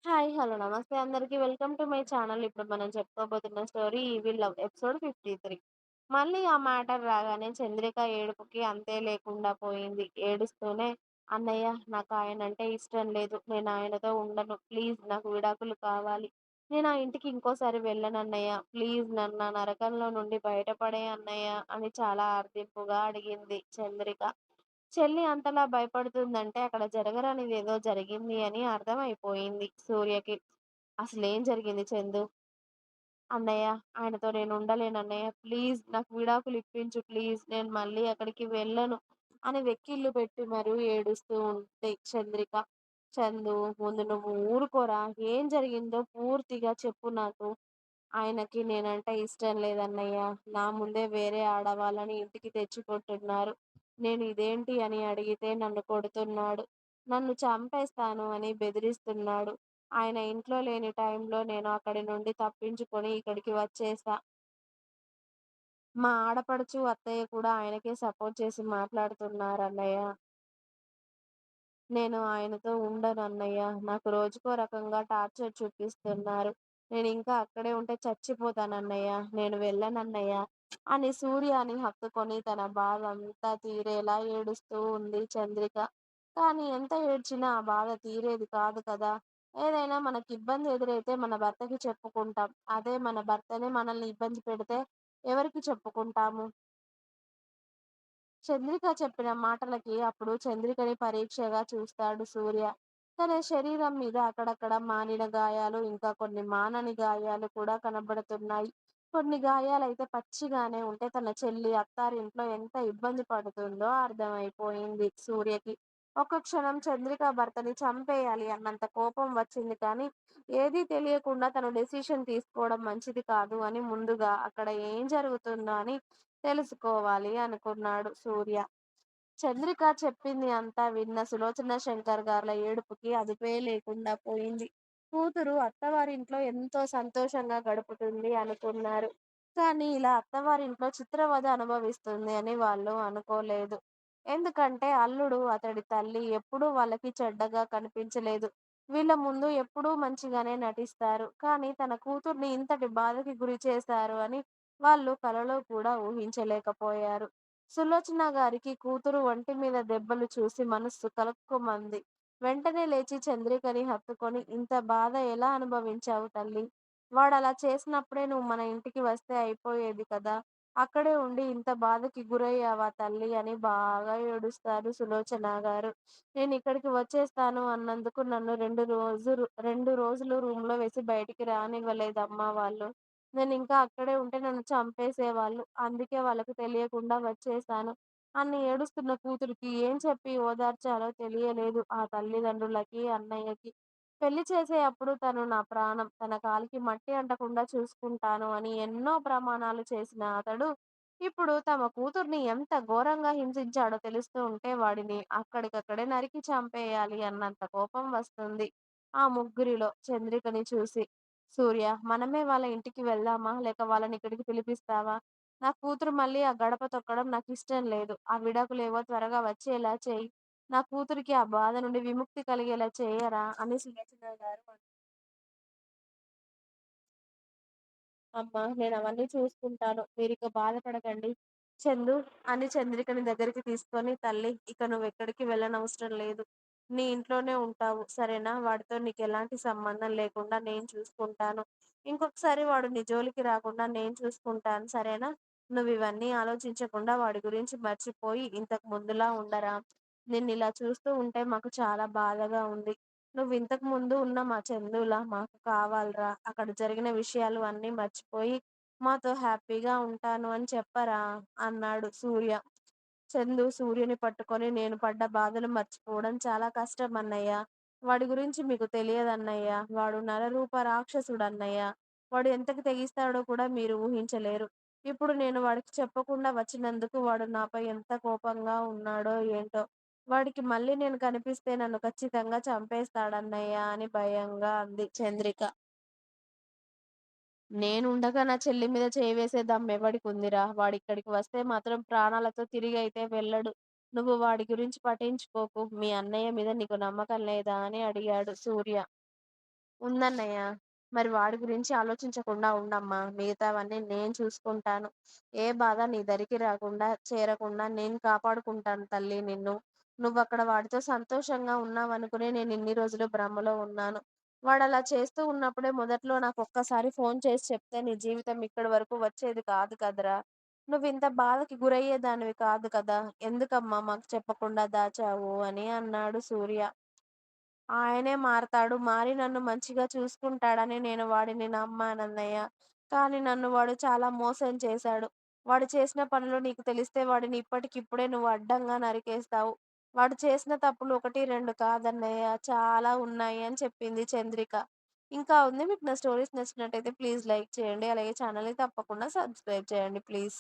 Hi. Hello. నమస్తే అందరికి. Welcome to my channel. ఇప్పుడు మనం చెప్పుకోబోతున్న స్టోరీ 'ఈవిల్ లవ్' ఎపిసోడ్ 53. మళ్ళీ ఆ మ్యాటర్ రాగానే చంద్రిక ఏడుపుకి అంతే లేకుండా పోయింది. ఏడుస్తూనే "అన్నయ్య, నాకు ఆయనంటే ఇష్టం లేదు. నేను ఆయనతో ఉండను. ప్లీజ్ నాకు విడాకులు కావాలి. నేను ఆ ఇంటికి ఇంకోసారి వెళ్ళనన్నయ్య. ప్లీజ్ నన్ను ఆ నరకంలో నుండి బయటపడేయి అన్నయ్య" అని చాలా ఆర్దింపుగా అడిగింది చంద్రిక. చెల్లి అంతలా భయపడుతుందంటే అక్కడ జరగరానిదేదో జరిగింది అని అర్థమైపోయింది సూర్యకి. అసలేం జరిగింది చందు? అన్నయ్య, ఆయనతో నేను ఉండలేనన్నయ్య. ప్లీజ్ నాకు విడాకులు ఇప్పించు ప్లీజ్. నేను మళ్ళీ అక్కడికి వెళ్ళను అని వెక్కిళ్ళు పెట్టి మరీ ఏడుస్తూ ఉంది చంద్రిక. చందు, ముందు నువ్వు ఊరుకోరా. ఏం జరిగిందో పూర్తిగా చెప్పు నాకు. ఆయనకి నేనంటే ఇష్టం లేదన్నయ్య. నా ముందే వేరే ఆడవాళ్ళని ఇంటికి తెచ్చుకుంటున్నారు. నేను ఇదేంటి అని అడిగితే నన్ను కొడుతున్నాడు. నన్ను చంపేస్తాను అని బెదిరిస్తున్నాడు. ఆయన ఇంట్లో లేని టైంలో నేను అక్కడి నుండి తప్పించుకొని ఇక్కడికి వచ్చేసా. మా ఆడపడుచు, అత్తయ్య కూడా ఆయనకే సపోర్ట్ చేసి మాట్లాడుతున్నారన్నయ్య. నేను ఆయనతో ఉండనన్నయ్య. నాకు రోజుకో రకంగా టార్చర్ చూపిస్తున్నారు. నేనింకా అక్కడే ఉంటే చచ్చిపోతానన్నయ్య. నేను వెళ్ళనన్నయ్య అని సూర్యని హత్తుకొని తన బాధంతా తీరేలా ఏడుస్తూ ఉంది చంద్రిక. కానీ ఎంత ఏడ్చినా ఆ బాధ తీరేది కాదు కదా! ఏదైనా మనకిబ్బంది ఎదురైతే మన భర్తకి చెప్పుకుంటాం. అదే మన భర్తనే మనల్ని ఇబ్బంది పెడితే ఎవరికి చెప్పుకుంటాము? చంద్రిక చెప్పిన మాటలకి అప్పుడు చంద్రికని పరీక్షగా చూస్తాడు సూర్య. తన శరీరం మీద అక్కడక్కడ మానిన గాయాలు, ఇంకా కొన్ని మానని గాయాలు కూడా కనబడుతున్నాయి. కొన్ని గాయాలైతే పచ్చిగానే ఉంటే తన చెల్లి అత్తారింట్లో ఎంత ఇబ్బంది పడుతుందో అర్థమైపోయింది సూర్యకి. ఒక్క క్షణం చంద్రిక భర్తని చంపేయాలి అన్నంత కోపం వచ్చింది కానీ, ఏదీ తెలియకుండా తను డెసిషన్ తీసుకోవడం మంచిది కాదు అని ముందుగా అక్కడ ఏం జరుగుతుందో అని తెలుసుకోవాలి అనుకున్నాడు సూర్య. చంద్రిక చెప్పింది అంతా విన్న సులోచన శంకర్ గార్ల ఏడుపుకి అదుపే లేకుండా పోయింది. కూతురు అత్తవారింట్లో ఎంతో సంతోషంగా గడుపుతుంది అనుకున్నారు. కానీ ఇలా అత్తవారింట్లో చిత్రవద అనుభవిస్తుంది అని వాళ్ళు అనుకోలేదు. ఎందుకంటే అల్లుడు, అతడి తల్లి ఎప్పుడూ వాళ్ళకి చెడ్డగా కనిపించలేదు. వీళ్ళ ముందు ఎప్పుడూ మంచిగానే నటిస్తారు. కానీ తన కూతుర్ని ఇంతటి బాధకి గురి చేశారు అని వాళ్ళు కలలో కూడా ఊహించలేకపోయారు. సులోచన గారికి కూతురు ఒంటి మీద దెబ్బలు చూసి మనస్సు కలుక్కుమంది. వెంటనే లేచి చంద్రికని హత్తుకొని, ఇంత బాధ ఎలా అనుభవించావు తల్లి? వాడలా చేసినప్పుడే నువ్వు మన ఇంటికి వస్తే అయిపోయేది కదా! అక్కడే ఉండి ఇంత బాధకి గురయ్యావా తల్లి అని బాగా ఏడుస్తారు సులోచన గారు. నేనిక్కడికి వచ్చేస్తాను అన్నందుకు నన్ను 2 రోజులు రూమ్‌లో వేసి బయటికి రానివ్వలేదమ్మా వాళ్ళు. నేనింకా అక్కడే ఉంటే నన్ను చంపేసేవాళ్ళు. అందుకే వాళ్ళకి తెలియకుండా వచ్చేశాను. అని ఏడుస్తున్న కూతురికి ఏం చెప్పి ఓదార్చాలో తెలియలేదు ఆ తల్లిదండ్రులకి, అన్నయ్యకి. పెళ్లి చేసే అప్పుడు తను నా ప్రాణం, తన కాలికి మట్టి అంటకుండా చూసుకుంటాను అని ఎన్నో ప్రమాణాలు చేసిన అతడు, ఇప్పుడు తమ కూతుర్ని ఎంత ఘోరంగా హింసించాడో తెలుస్తూ ఉంటే వాడిని అక్కడికక్కడే నరికి చంపేయాలి అన్నంత కోపం వస్తుంది ఆ ముగ్గురిలో చంద్రికని చూసి. సూర్య, మనమే వాళ్ళ ఇంటికి వెళ్దామా? లేక వాళ్ళని ఇక్కడికి పిలిపిస్తావా? నా కూతురు మళ్ళీ ఆ గడప తొక్కడం నాకిష్టం లేదు. ఆ విడాకులేవో త్వరగా వచ్చేలా చెయ్యి. నా కూతురికి ఆ బాధ నుండి విముక్తి కలిగేలా చేయరా? అని సులోచన గారు అమ్మా! నేనవన్నీ చూసుకుంటాను. మీరిక బాధపడకండి. చందు అని చంద్రికని దగ్గరికి తీసుకొని, తల్లి ఇక నువ్వెక్కడికి వెళ్ళనవసరం లేదు. నీ ఇంట్లోనే ఉంటావు. సరేనా? వాడితో నీకెలాంటి సంబంధం లేకుండా నేను చూసుకుంటాను. ఇంకొకసారి వాడు నీ జోలికి రాకుండా నేను చూసుకుంటాను. సరేనా? నువ్వివన్నీ ఆలోచించకుండా వాడి గురించి మర్చిపోయి ఇంతకు ముందులా ఉండరా? నిన్నిలా చూస్తూ ఉంటే మాకు చాలా బాధగా ఉంది. నువ్వింతకు ముందు ఉన్న మా చందులా మాకు కావాలిరా. అక్కడ జరిగిన విషయాలు అన్నీ మర్చిపోయి మాతో హ్యాపీగా ఉంటాను అని చెప్పరా? అన్నాడు సూర్య. చందు సూర్యుని పట్టుకొని నేను పడ్డ బాధలు మర్చిపోవడం చాలా కష్టం అన్నయ్య. వాడి గురించి మీకు తెలియదన్నయ్య. వాడు నరరూప రాక్షసుడన్నయ్య. వాడు ఎంతకి తెగిస్తాడో కూడా మీరు ఊహించలేరు. ఇప్పుడు నేను వాడికి చెప్పకుండా వచ్చినందుకు వాడు నాపై ఎంత కోపంగా ఉన్నాడో ఏంటో. వాడికి మళ్ళీ నేను కనిపిస్తే నన్ను ఖచ్చితంగా చంపేస్తాడన్నయ్య అని భయంగా అంది చంద్రిక. నేనుండగా నా చెల్లి మీద చేయి వేసే దమ్మెవడికుందిరా? వాడిక్కడికి వస్తే మాత్రం ప్రాణాలతో తిరిగైతే వెళ్ళడు. నువ్వు వాడి గురించి పట్టించుకోకు. మీ అన్నయ్య మీద నీకు నమ్మకం లేదా? అని అడిగాడు సూర్య. ఉందన్నయ్య. మరి వాడి గురించి ఆలోచించకుండా ఉండమ్మా. మిగతావన్నీ నేను చూసుకుంటాను. ఏ బాధ నీ దరికి రాకుండా, చేరకుండా నేను కాపాడుకుంటాను తల్లి నిన్ను. నువ్వక్కడ వాడితో సంతోషంగా ఉన్నావనుకునే నేనిన్ని రోజులు భ్రమలో ఉన్నాను. వాడలా చేస్తూ ఉన్నప్పుడే మొదట్లో నాకొక్కసారి ఫోను చేసి చెప్తే నీ జీవితం ఇక్కడి వరకు వచ్చేది కాదు కదరా! నువ్వింత బాధకి గురయ్యేదానివి కాదు కదా! ఎందుకమ్మా మాకు చెప్పకుండా దాచావు అని అన్నాడు సూర్య. ఆయనే మారతాడు. మారి నన్ను మంచిగా చూసుకుంటాడని నేను వాడిని నమ్మానన్నయ్య. కానీ నన్ను వాడు చాలా మోసం చేశాడు. వాడు చేసిన పనులు నీకు తెలిస్తే వాడిని ఇప్పటికిప్పుడే నువ్వు అడ్డంగా నరికేస్తావు. వాడు చేసిన తప్పులు 1, 2 కాదన్నయ్య. చాలా ఉన్నాయి అని చెప్పింది చంద్రిక. ఇంకా ఉంది. మీకు నా స్టోరీస్ నచ్చినట్టయితే ప్లీజ్ లైక్ చేయండి. అలాగే ఛానల్‌ని తప్పకుండా సబ్స్క్రైబ్ చేయండి ప్లీజ్.